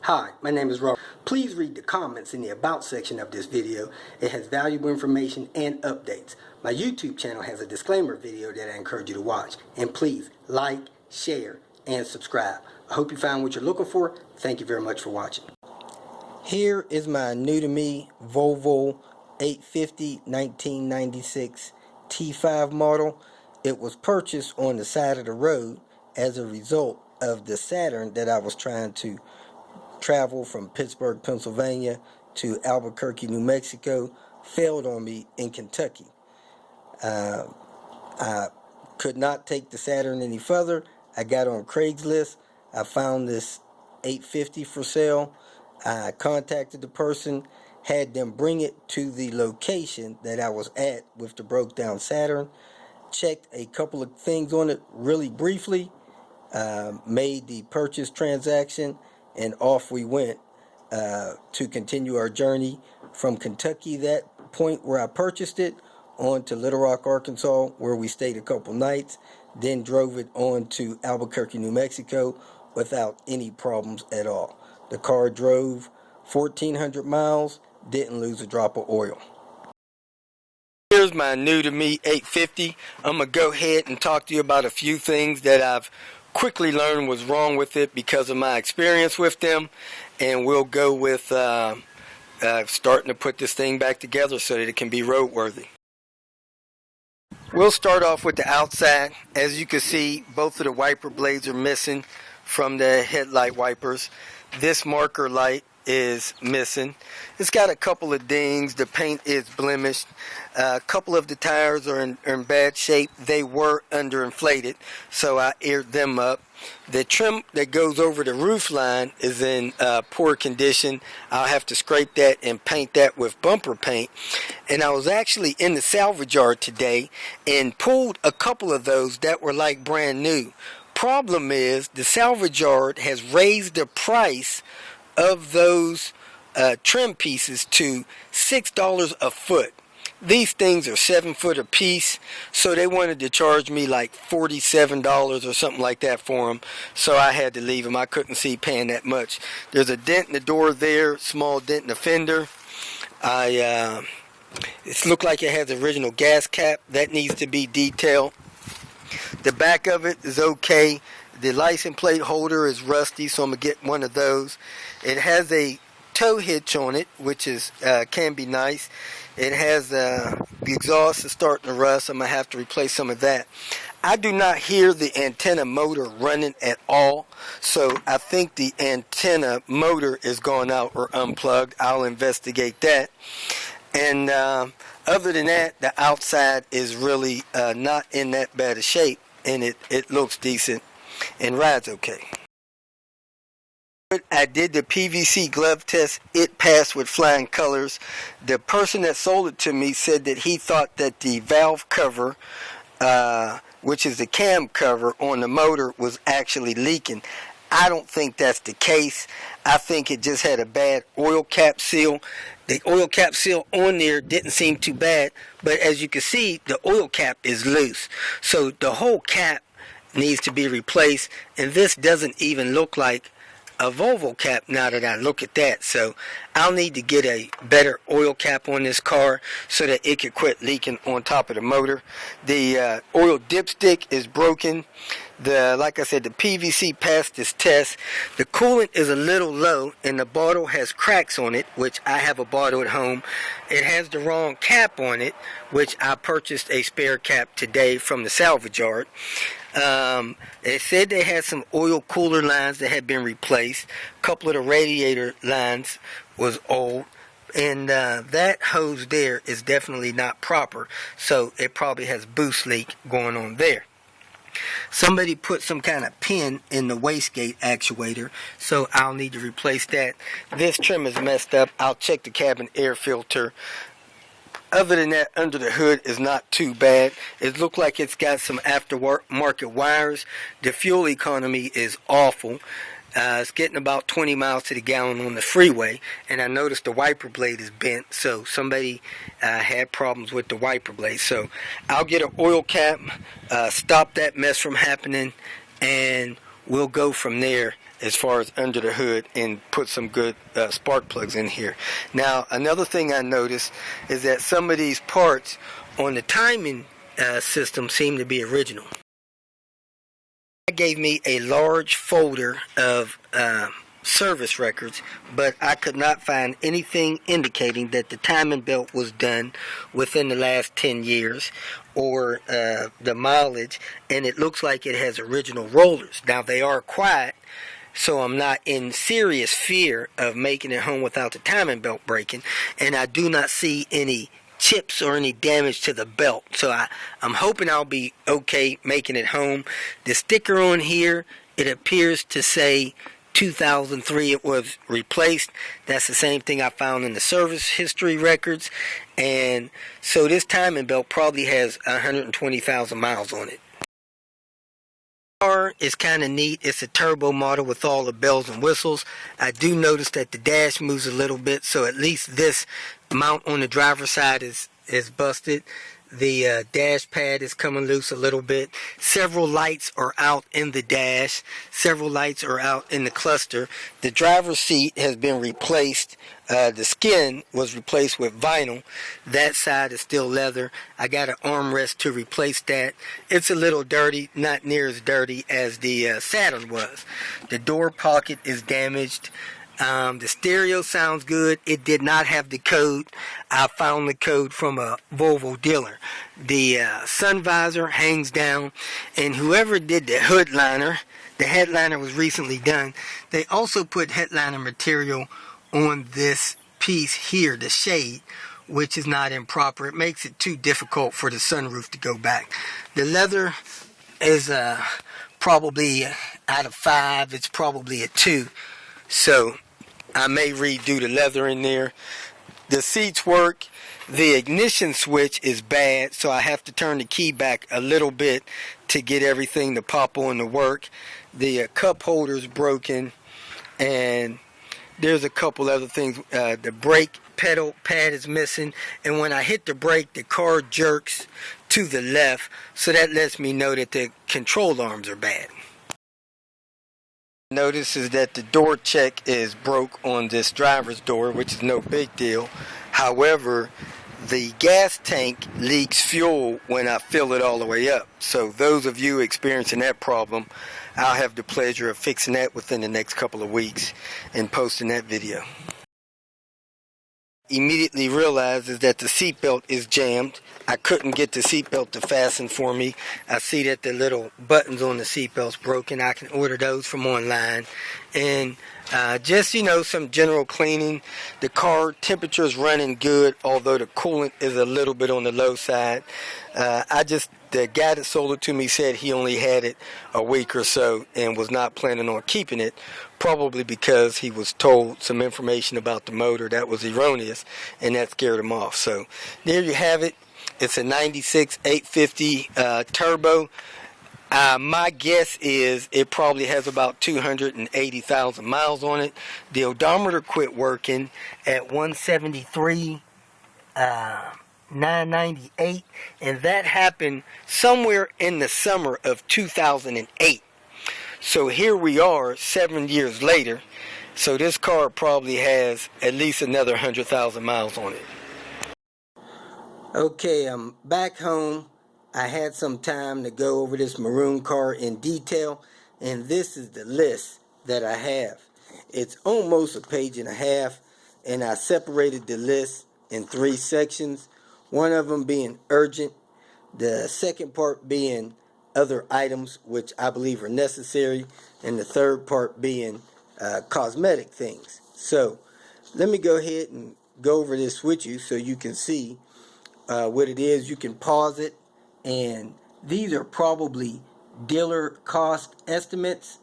Hi, my name is Robert. Please read the comments in the About section of this video. It has valuable information and updates. My YouTube channel has a disclaimer video that I encourage you to watch. And please like, share, and subscribe. I hope you found what you're looking for. Thank you very much for watching. Here is my new to me Volvo 850 1996 T5 model. It was purchased on the side of the road as a result of the Saturn that I was trying to travel from Pittsburgh, Pennsylvania to Albuquerque, New Mexico, failed on me in Kentucky. I could not take the Saturn any further. I got on Craigslist. I found this 850 for sale. I contacted the person, had them bring it to the location that I was at with the broke down Saturn, checked a couple of things on it really briefly, made the purchase transaction, and off we went to continue our journey from Kentucky, that point where I purchased it, on to Little Rock, Arkansas, where we stayed a couple nights, then drove it on to Albuquerque, New Mexico without any problems at all. The car drove 1,400 miles, didn't lose a drop of oil. Here's my new to me 850. I'm going to go ahead and talk to you about a few things that I've quickly learned was wrong with it because of my experience with them, and we'll go with starting to put this thing back together so that it can be roadworthy. We'll start off with the outside. As you can see, both of the wiper blades are missing from the headlight wipers. This marker light is missing. It's got a couple of dings. The paint is blemished. A couple of the tires are in bad shape. They were underinflated, so I aired them up. The trim that goes over the roof line is in poor condition. I'll have to scrape that and paint that with bumper paint. And I was actually in the salvage yard today and pulled a couple of those that were like brand new. Problem is, the salvage yard has raised the price of those trim pieces to $6 a foot. These things are 7 foot a piece, so they wanted to charge me like $47 or something like that for them, so I had to leave them. I couldn't see paying that much. There's a dent in the door there, small dent in the fender. It looked like it has the original gas cap. That needs to be detailed. The back of it is okay. The license plate holder is rusty, so I'm going to get one of those. It has a tow hitch on it, which is can be nice. It has the exhaust is starting to rust. I'm going to have to replace some of that. I do not hear the antenna motor running at all, so I think the antenna motor is gone out or unplugged. I'll investigate that. And other than that, the outside is really not in that bad a shape, and it looks decent and rides okay. I did the PVC glove test. It passed with flying colors. The person that sold it to me said that he thought that the valve cover, which is the cam cover on the motor, was actually leaking. I don't think that's the case. I think it just had a bad oil cap seal. The oil cap seal on there didn't seem too bad, but as you can see, the oil cap is loose. So the whole cap needs to be replaced, and this doesn't even look like a Volvo cap now that I look at that. So I'll need to get a better oil cap on this car so that it can quit leaking on top of the motor. The oil dipstick is broken. Like I said, the PVC passed this test. The coolant is a little low, and the bottle has cracks on it, which I have a bottle at home. It has the wrong cap on it, which I purchased a spare cap today from the salvage yard. They said they had some oil cooler lines that had been replaced. A couple of the radiator lines was old, and that hose there is definitely not proper, so it probably has boost leak going on there. Somebody put some kind of pin in the wastegate actuator, so I'll need to replace that. This trim is messed up. I'll check the cabin air filter. Other than that, under the hood is not too bad. It looked like it's got some aftermarket wires. The fuel economy is awful. It's getting about 20 miles to the gallon on the freeway, and I noticed the wiper blade is bent, so somebody had problems with the wiper blade. So I'll get an oil cap, stop that mess from happening, and we'll go from there as far as under the hood and put some good spark plugs in here. Now, another thing I noticed is that some of these parts on the timing system seem to be original. It gave me a large folder of service records, but I could not find anything indicating that the timing belt was done within the last 10 years or the mileage, and it looks like it has original rollers. Now, they are quiet, so I'm not in serious fear of making it home without the timing belt breaking, and I do not see any chips or any damage to the belt, so I'm hoping I'll be okay making it home. The sticker on here, it appears to say 2003 it was replaced. That's the same thing I found in the service history records, and so this timing belt probably has 120,000 miles on it. The car is kind of neat. It's a turbo model with all the bells and whistles. I do notice that the dash moves a little bit, so at least this mount on the driver's side is busted. The dash pad is coming loose a little bit. Several lights are out in the dash. Several lights are out in the cluster. The driver's seat has been replaced. The skin was replaced with vinyl. That side is still leather. I got an armrest to replace that. It's a little dirty, not near as dirty as the Saturn was. The door pocket is damaged. The stereo sounds good. It did not have the code. I found the code from a Volvo dealer. The sun visor hangs down, and whoever did the hood liner, the headliner was recently done. They also put headliner material on this piece here, the shade, which is not improper. It makes it too difficult for the sunroof to go back. The leather is probably out of 5. It's probably a 2. So I may redo the leather in there. The seats work. The ignition switch is bad, so I have to turn the key back a little bit to get everything to pop on to work. The cup holder's broken, and there's a couple other things. The brake pedal pad is missing, and when I hit the brake, the car jerks to the left, so that lets me know that the control arms are bad. Notice is that the door check is broke on this driver's door, which is no big deal. However, the gas tank leaks fuel when I fill it all the way up. So those of you experiencing that problem, I'll have the pleasure of fixing that within the next couple of weeks and posting that video. Immediately realizes that the seatbelt is jammed. I couldn't get the seatbelt to fasten for me. I see that the little buttons on the seatbelt's broken. I can order those from online. And just, some general cleaning. The car temperature is running good, although the coolant is a little bit on the low side. The guy that sold it to me said he only had it a week or so and was not planning on keeping it, probably because he was told some information about the motor that was erroneous, and that scared him off. So there you have it. It's a 96 850 turbo. My guess is it probably has about 280,000 miles on it. The odometer quit working at 173. 998, and that happened somewhere in the summer of 2008. So here we are 7 years later. So this car probably has at least another 100,000 miles on it. Okay, I'm back home. I had some time to go over this Maroon car in detail, and this is the list that I have. It's almost a page and a half, and I separated the list in 3 sections. One of them being urgent, the second part being other items which I believe are necessary, and the third part being cosmetic things. So let me go ahead and go over this with you so you can see what it is. You can pause it, and these are probably dealer cost estimates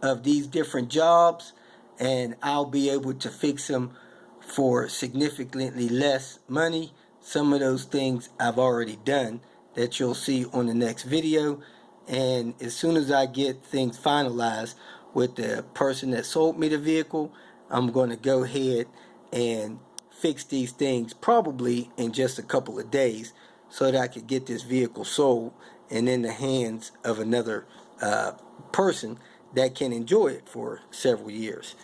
of these different jobs, and I'll be able to fix them for significantly less money. Some of those things I've already done that you'll see on the next video, and as soon as I get things finalized with the person that sold me the vehicle, I'm going to go ahead and fix these things probably in just a couple of days so that I could get this vehicle sold and in the hands of another person that can enjoy it for several years.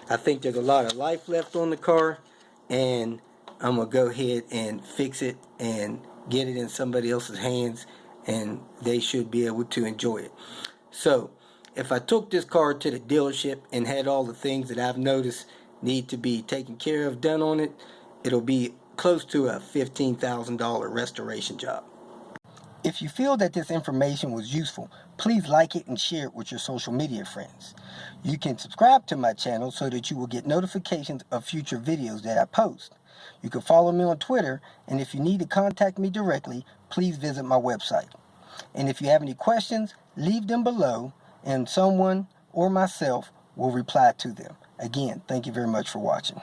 I think there's a lot of life left on the car, and I'm going to go ahead and fix it and get it in somebody else's hands, and they should be able to enjoy it. So, if I took this car to the dealership and had all the things that I've noticed need to be taken care of done on it, it'll be close to a $15,000 restoration job. If you feel that this information was useful, please like it and share it with your social media friends. You can subscribe to my channel so that you will get notifications of future videos that I post. You can follow me on Twitter, and if you need to contact me directly, please visit my website. And if you have any questions, leave them below, and someone or myself will reply to them. Again, thank you very much for watching.